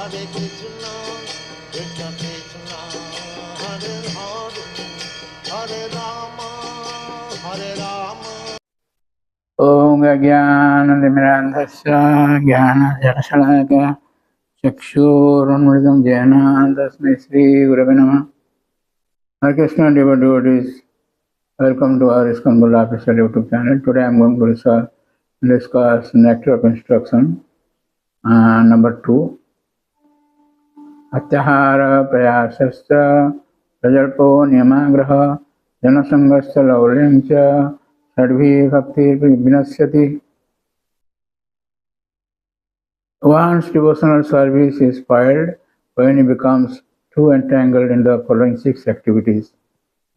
Krishna Krishna, Hare Hare, Hare Rama, Hare Rama. Om Gyananandimrandhasya Gyanajarashalakaya Chakshurunmridam Jena Tasmai Sri Gurave Namah. Hare Krishna devotees, welcome to our ISKCONBURLA official YouTube channel. Today I am going to discuss Nectar of Instruction number 2. Atyahara prayasasya prajalpo niyamagraha janasangasya lauryamcha sadvi bhakti vinasyati. One's devotional service is spoiled when he becomes too entangled in the following 6 activities: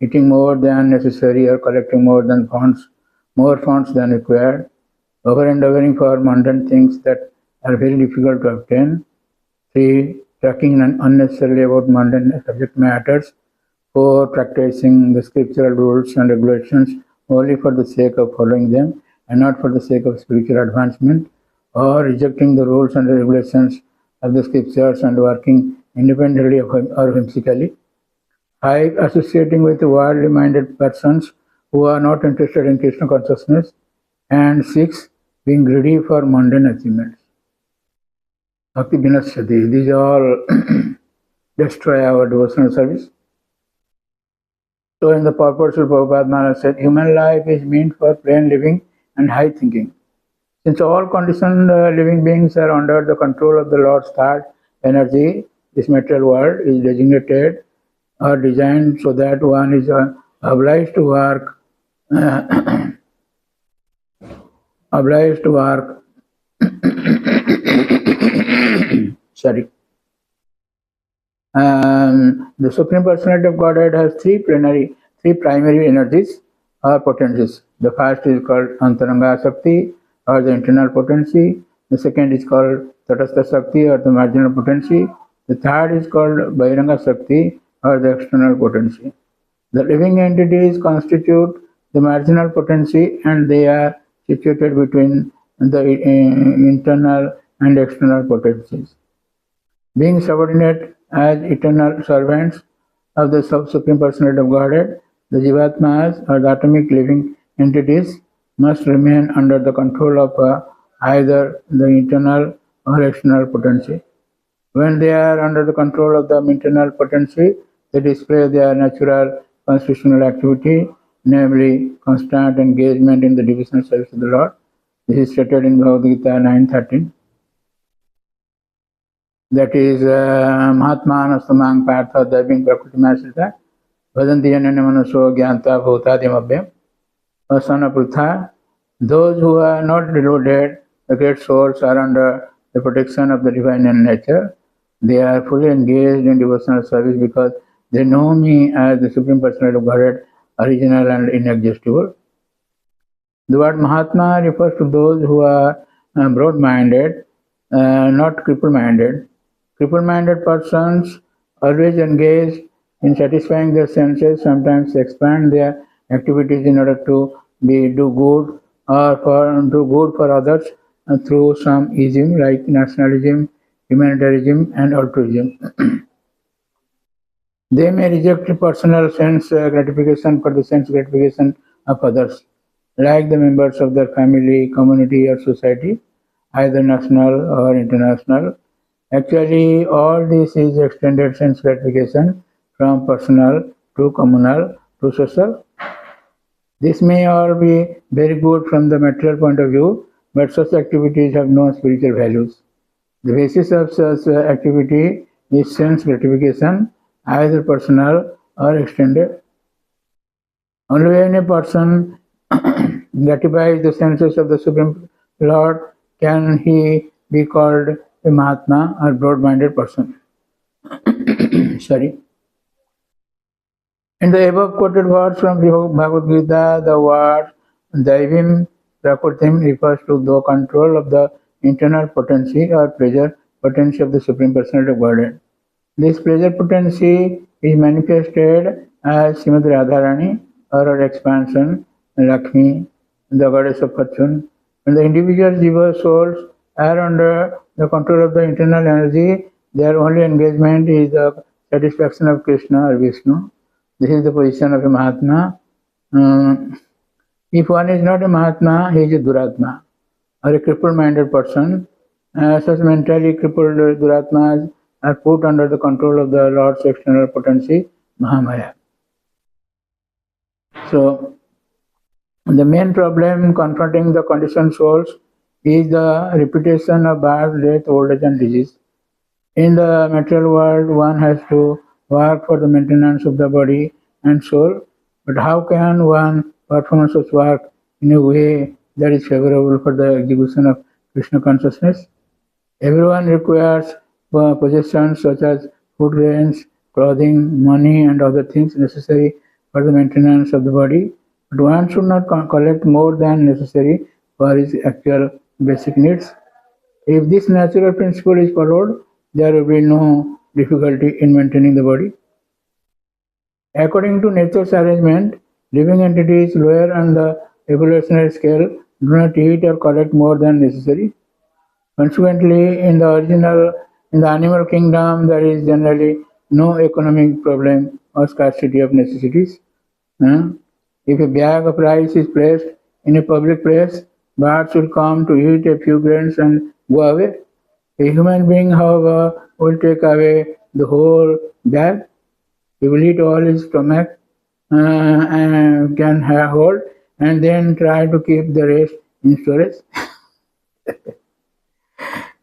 eating more than necessary or collecting more funds than required, over-endeavoring for mundane things that are very difficult to obtain, 3. Talking unnecessarily about mundane subject matters, 4. Practicing the scriptural rules and regulations only for the sake of following them and not for the sake of spiritual advancement, or rejecting the rules and regulations of the scriptures and working independently or whimsically, 5. Associating with worldly minded persons who are not interested in Krishna consciousness, and 6. Being greedy for mundane achievements. Bhakti Vinasyati. These all destroy our devotional service. So in the purport, Srila Prabhupada Maharaj said, human life is meant for plain living and high thinking. Since all conditioned living beings are under the control of the Lord's thought energy, this material world is designated or designed so that one is obliged to work sorry. The Supreme Personality of Godhead has three primary energies or potencies. The first is called Antaranga Sakti, or the internal potency. The second is called Tatastha Sakti, or the marginal potency. The third is called Bahiranga Sakti, or the external potency. The living entities constitute the marginal potency, and they are situated between the internal and external potencies. Being subordinate as eternal servants of the Supreme Personality of Godhead, the Jivatmas, or the atomic living entities, must remain under the control of either the internal or external potency. When they are under the control of the internal potency, they display their natural constitutional activity, namely constant engagement in the devotional service of the Lord. This is stated in Bhagavad Gita 9:13. That is, Mahatmana Samang Partha Daiving Prakriti Masrita Vadanti Janana Manaso Gyanta Bhutadim Abhyam Asana Prutha. Those who are not deluded, the great souls, are under the protection of the divine nature. They are fully engaged in devotional service because they know me as the Supreme Personality of Godhead, original and inexhaustible. The word Mahatma refers to those who are broad-minded, not cripple-minded. Cripple-minded persons, always engaged in satisfying their senses, sometimes expand their activities in order to do good for others through some ism like nationalism, humanitarianism, and altruism. They may reject personal sense gratification for the sense gratification of others, like the members of their family, community, or society, either national or international. Actually, all this is extended sense gratification from personal to communal to social. This may all be very good from the material point of view, but such activities have no spiritual values. The basis of such activity is sense gratification, either personal or extended. Only when a person gratifies the senses of the Supreme Lord can he be called a Mahatma or broad-minded person. Sorry. In the above quoted words from Bhagavad Gita, the word Daivim Prakritim refers to the control of the internal potency or pleasure potency of the Supreme Personality of Godhead. This pleasure potency is manifested as Srimati Radharani, or her expansion, Lakshmi, the goddess of fortune. When the individual jiva souls are under the control of the internal energy, Their only engagement is the satisfaction of Krishna or Vishnu. This is the position of a Mahatma. If one is not a Mahatma, he is a Duratma or a crippled-minded person. Such mentally crippled Duratmas are put under the control of the Lord's external potency, Mahamaya. So, the main problem confronting the conditioned souls is the repetition of birth, death, old age, and disease. In the material world, one has to work for the maintenance of the body and soul, but how can one perform such work in a way that is favorable for the execution of Krishna consciousness? Everyone requires possessions such as food grains, clothing, money, and other things necessary for the maintenance of the body, but one should not collect more than necessary for his actual basic needs. If this natural principle is followed, there will be no difficulty in maintaining the body. According to nature's arrangement, living entities lower on the evolutionary scale do not eat or collect more than necessary. Consequently, in the animal kingdom, there is generally no economic problem or scarcity of necessities. If a bag of rice is placed in a public place, birds will come to eat a few grains and go away. A human being, however, will take away the whole bag. He will eat all his stomach and can hold, and then try to keep the rest in storage.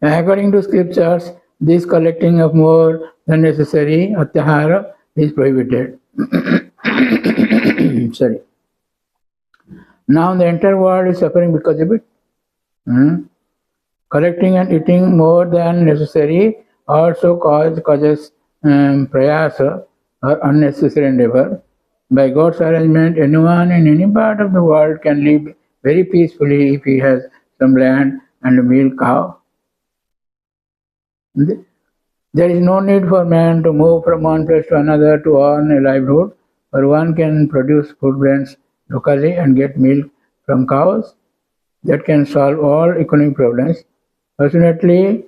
According to scriptures, this collecting of more than necessary, atyahara, is prohibited. Sorry. Now the entire world is suffering because of it. Collecting and eating more than necessary also causes prayasa or unnecessary endeavor. By God's arrangement, anyone in any part of the world can live very peacefully if he has some land and a milk cow. There is no need for man to move from one place to another to earn a livelihood, or one can produce food grains locally and get milk from cows. That can solve all economic problems. Fortunately,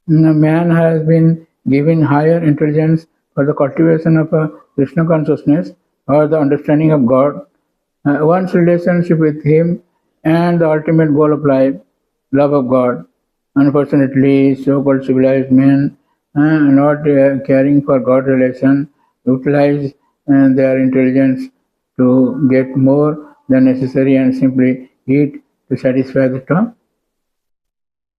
man has been given higher intelligence for the cultivation of a Krishna consciousness or the understanding of God, one's relationship with Him, and the ultimate goal of life, love of God. Unfortunately, so-called civilized men not caring for God relation utilize their intelligence to get more than necessary and simply eat to satisfy the tongue.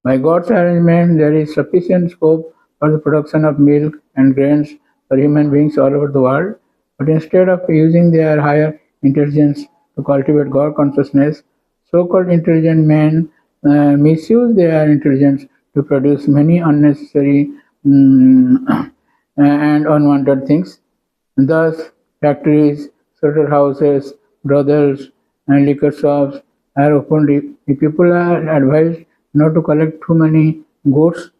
By God's arrangement, there is sufficient scope for the production of milk and grains for human beings all over the world, but instead of using their higher intelligence to cultivate God consciousness, so-called intelligent men misuse their intelligence to produce many unnecessary and unwanted things. Thus, factories, slaughterhouses, brothels, and liquor shops are opened. If people are advised not to collect too many goods,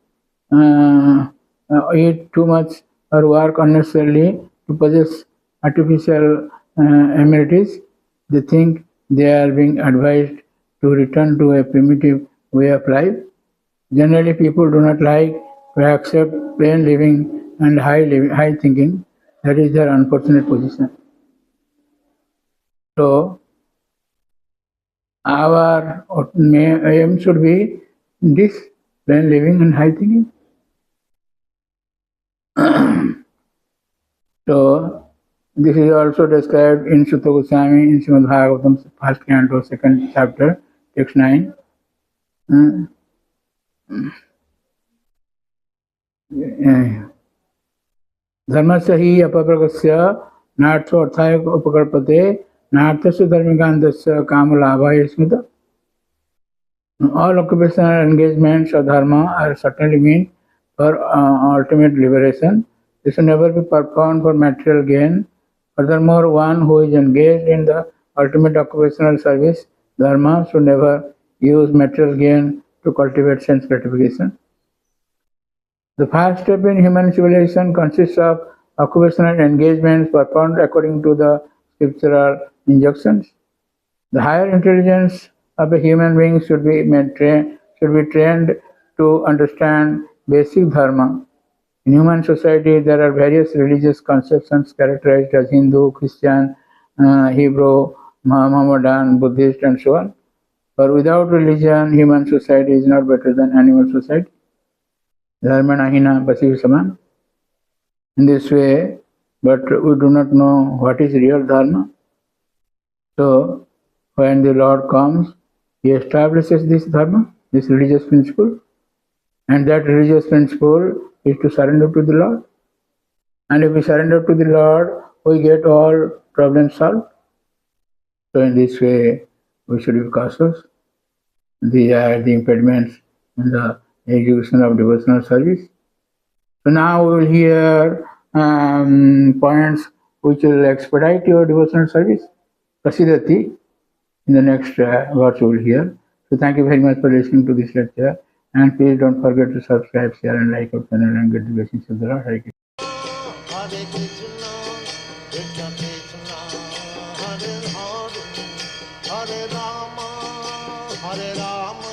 eat too much, or work unnecessarily to possess artificial amenities, they think they are being advised to return to a primitive way of life. Generally, people do not like to accept plain living and high thinking. That is their unfortunate position. So, our aim should be this plain living and high thinking. So, this is also described in Sutta Goswami in Srimad Bhagavatam, first canto, second chapter, text 9. धर्मस्य हि अपप्रगस्य नार्थो अर्थाय उपकल्पते नार्थस्य धर्मिकान्तस्य कामलाभाय स्मृत. All occupational engagements of dharma are certainly meant for ultimate liberation. They should never be performed for material gain. Furthermore, one who is engaged in the ultimate occupational service, dharma, should never use material gain to cultivate sense gratification. The first step in human civilization consists of occupational engagements performed according to the scriptural injunctions. The higher intelligence of a human being should be trained to understand basic dharma. In human society, there are various religious conceptions characterized as Hindu, Christian, Hebrew, Mohammedan, Buddhist, and so on. But without religion, human society is not better than animal society. Dharmana hina pasiv saman. In this way, but we do not know what is real dharma. So, when the Lord comes, He establishes this dharma, this religious principle, and that religious principle is to surrender to the Lord. And if we surrender to the Lord, we get all problems solved. So, in this way, we should be cautious. These are the impediments in the execution of devotional service. So, now we will hear points which will expedite your devotional service. Prasidati, in the next words you will hear. So thank you very much for listening to this lecture, and please don't forget to subscribe, share and like our channel and get the blessings of the Lord. Hare Krishna. Hare Krishna, Krishna Krishna, Hare Hare, Hare Rama, Hare Rama.